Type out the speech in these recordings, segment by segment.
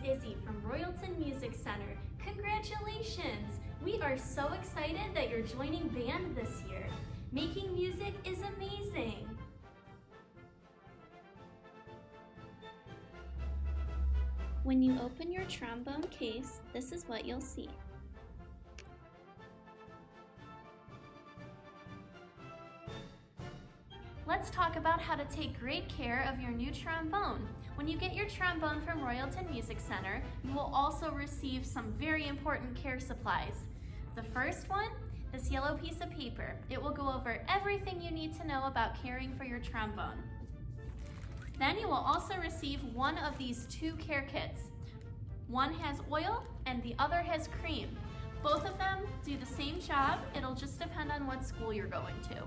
Izzey from Royalton Music Center. Congratulations! We are so excited that you're joining band this year. Making music is amazing. When you open your trombone case, this is what you'll see. Let's talk about how to take great care of your new trombone. When you get your trombone from Royalton Music Center, you will also receive some very important care supplies. The first one, this yellow piece of paper. It will go over everything you need to know about caring for your trombone. Then you will also receive one of these two care kits. One has oil and the other has cream. Both of them do the same job. It'll just depend on what school you're going to.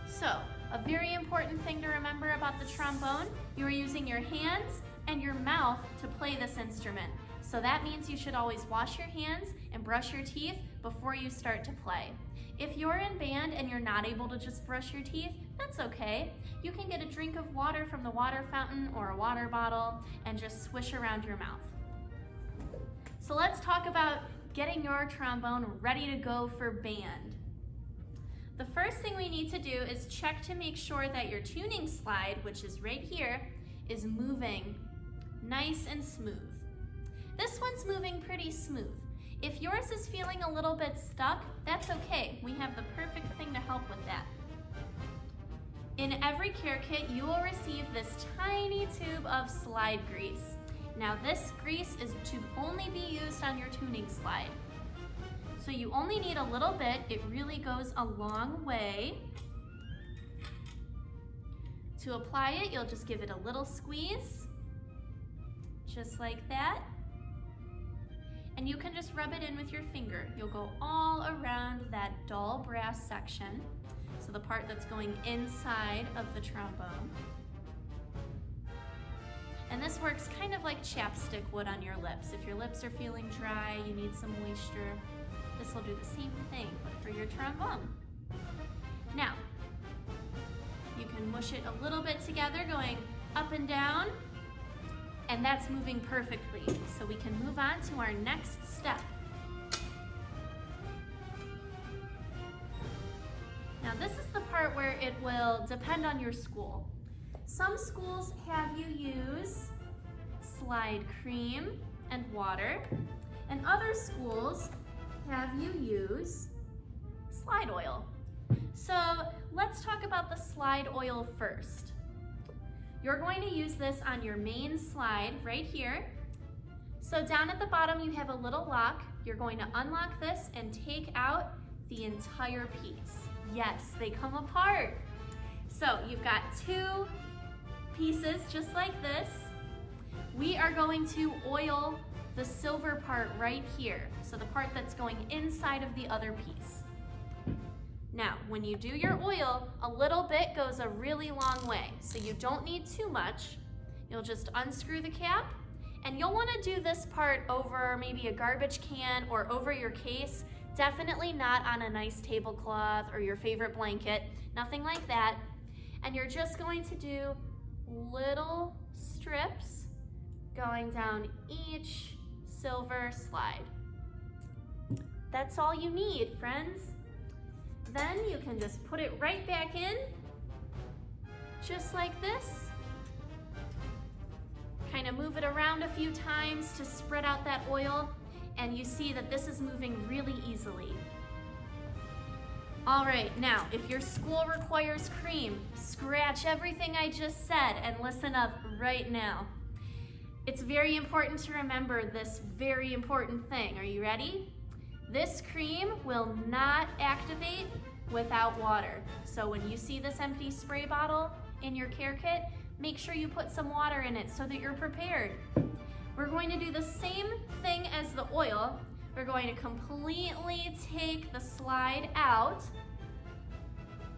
So, a very important thing to remember about the trombone, you are using your hands and your mouth to play this instrument. So that means you should always wash your hands and brush your teeth before you start to play. If you're in band and you're not able to just brush your teeth, that's okay. You can get a drink of water from the water fountain or a water bottle and just swish around your mouth. So let's talk about getting your trombone ready to go for band. The first thing we need to do is check to make sure that your tuning slide, which is right here, is moving nice and smooth. This one's moving pretty smooth. If yours is feeling a little bit stuck, that's okay. We have the perfect thing to help with that. In every care kit, you will receive this tiny tube of slide grease. Now this grease is to only be used on your tuning slide. So you only need a little bit. It really goes a long way. To apply it, you'll just give it a little squeeze, just like that. And you can just rub it in with your finger. You'll go all around that dull brass section, so the part that's going inside of the trombone. And this works kind of like chapstick would on your lips. If your lips are feeling dry, you need some moisture, this will do the same thing, but for your trombone. Now, you can mush it a little bit together, going up and down, and that's moving perfectly. So we can move on to our next step. Now this is the part where it will depend on your school. Some schools have you use slide cream and water, and other schools have you use slide oil. So let's talk about the slide oil first. You're going to use this on your main slide right here. So down at the bottom you have a little lock. You're going to unlock this and take out the entire piece. Yes, they come apart. So you've got two pieces just like this. We are going to oil the silver part right here, so the part that's going inside of the other piece. Now, when you do your oil, a little bit goes a really long way, so you don't need too much. You'll just unscrew the cap, and you'll want to do this part over maybe a garbage can or over your case, definitely not on a nice tablecloth or your favorite blanket, nothing like that. And you're just going to do little strips going down each silver slide. That's all you need, friends. Then you can just put it right back in, just like this. Kind of move it around a few times to spread out that oil, and you see that this is moving really easily. All right, now, if your school requires cream, scratch everything I just said and listen up right now. It's very important to remember this very important thing. Are you ready? This cream will not activate without water. So when you see this empty spray bottle in your care kit, make sure you put some water in it so that you're prepared. We're going to do the same thing as the oil. We're going to completely take the slide out,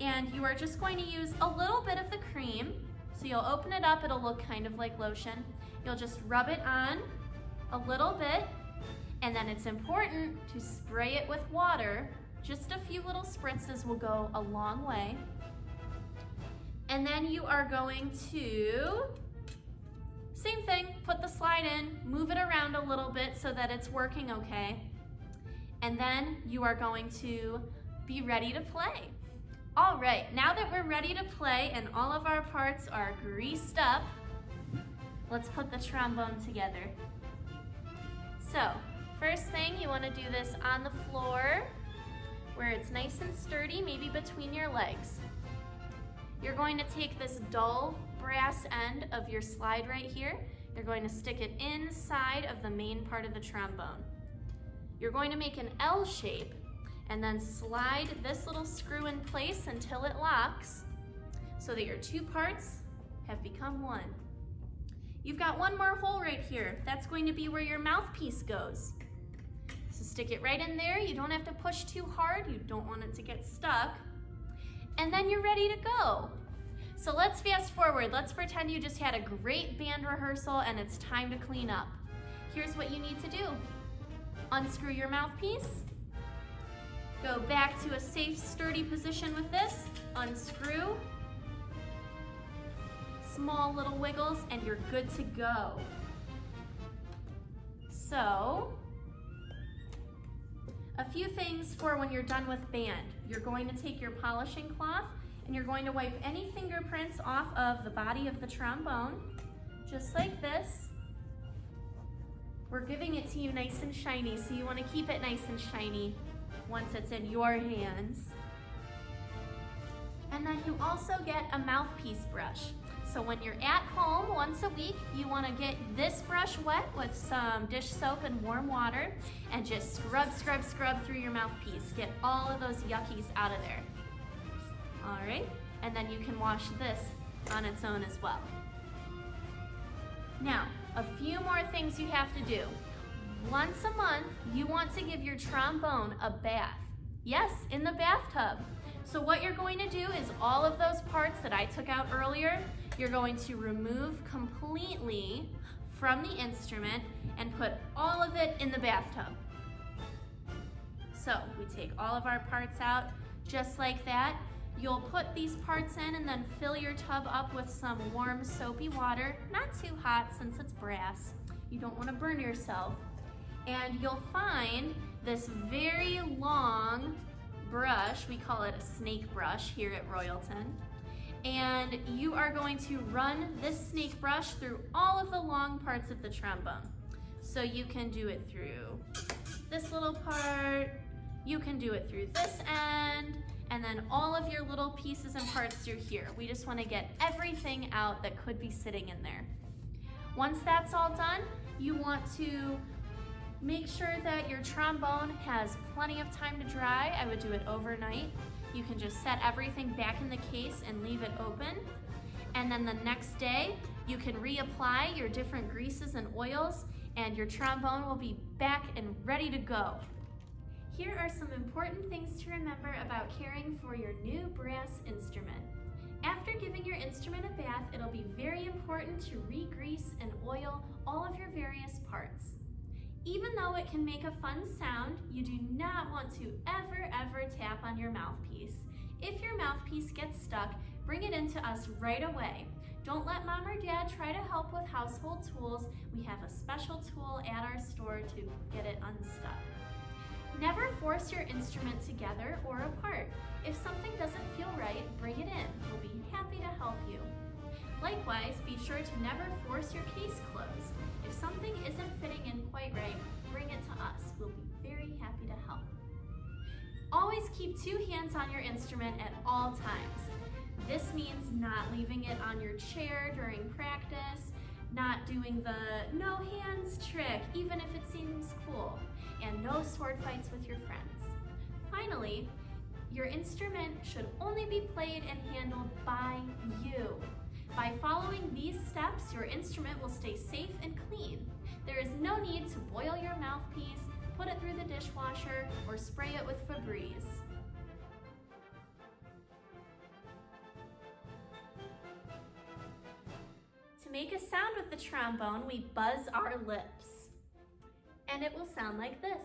and you are just going to use a little bit of the cream. So you'll open it up, it'll look kind of like lotion. You'll just rub it on a little bit, and then it's important to spray it with water. Just a few little spritzes will go a long way. And then you are going to Same thing, put the slide in, move it around a little bit so that it's working okay. And then you are going to be ready to play. All right, now that we're ready to play and all of our parts are greased up, let's put the trombone together. So, first thing, you want to do this on the floor where it's nice and sturdy, maybe between your legs. You're going to take this dull brass end of your slide right here. You're going to stick it inside of the main part of the trombone. You're going to make an L shape and then slide this little screw in place until it locks so that your two parts have become one. You've got one more hole right here. That's going to be where your mouthpiece goes. So stick it right in there. You don't have to push too hard. You don't want it to get stuck. And then you're ready to go. So let's fast forward. Let's pretend you just had a great band rehearsal and it's time to clean up. Here's what you need to do. Unscrew your mouthpiece. Go back to a safe, sturdy position with this. Unscrew. Small little wiggles and you're good to go. So, a few things for when you're done with band. You're going to take your polishing cloth and you're going to wipe any fingerprints off of the body of the trombone, just like this. We're giving it to you nice and shiny, so you want to keep it nice and shiny once it's in your hands. And then you also get a mouthpiece brush. So when you're at home once a week, you want to get this brush wet with some dish soap and warm water and just scrub, scrub, scrub through your mouthpiece. Get all of those yuckies out of there. All right, and then you can wash this on its own as well. Now, a few more things you have to do. Once a month, you want to give your trombone a bath. Yes, in the bathtub. So what you're going to do is all of those parts that I took out earlier, you're going to remove completely from the instrument and put all of it in the bathtub. So we take all of our parts out just like that. You'll put these parts in and then fill your tub up with some warm soapy water, not too hot since it's brass. You don't want to burn yourself. And you'll find this very long brush, we call it a snake brush here at Royalton. And you are going to run this snake brush through all of the long parts of the trombone. So you can do it through this little part, you can do it through this end, and then all of your little pieces and parts through here. We just want to get everything out that could be sitting in there. Once that's all done, you want to make sure that your trombone has plenty of time to dry. I would do it overnight. You can just set everything back in the case and leave it open. And then the next day, you can reapply your different greases and oils and your trombone will be back and ready to go. Here are some important things to remember about caring for your new brass instrument. After giving your instrument a bath, it'll be very important to re-grease and oil all of your various parts. Even though it can make a fun sound, you do not want to ever tap on your mouthpiece. If your mouthpiece gets stuck, bring it into us right away. Don't let mom or dad try to help with household tools. We have a special tool at our store to get it unstuck. Never force your instrument together or apart. If something doesn't feel right, bring it in. We'll be happy to help you. Likewise, be sure to never force your case closed. If something isn't fitting in quite right, bring it to us. We'll be very happy to help. Always keep two hands on your instrument at all times. This means not leaving it on your chair during practice, not doing the no hands trick, even if it seems cool, and no sword fights with your friends. Finally, your instrument should only be played and handled by you. By following these steps, your instrument will stay safe and clean. There is no need to boil your mouthpiece, put it through the dishwasher, or spray it with Febreze. To make a sound with the trombone, we buzz our lips. And it will sound like this.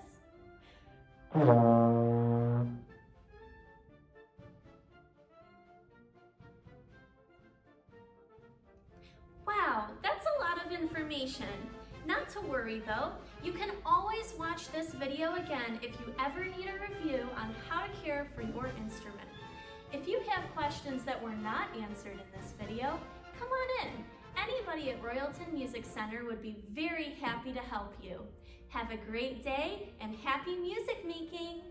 Wow, that's a lot of information. Not to worry though, you can always watch this video again if you ever need a review on how to care for your instrument. If you have questions that were not answered in this video, come on in. Anybody at Royalton Music Center would be very happy to help you. Have a great day and happy music making!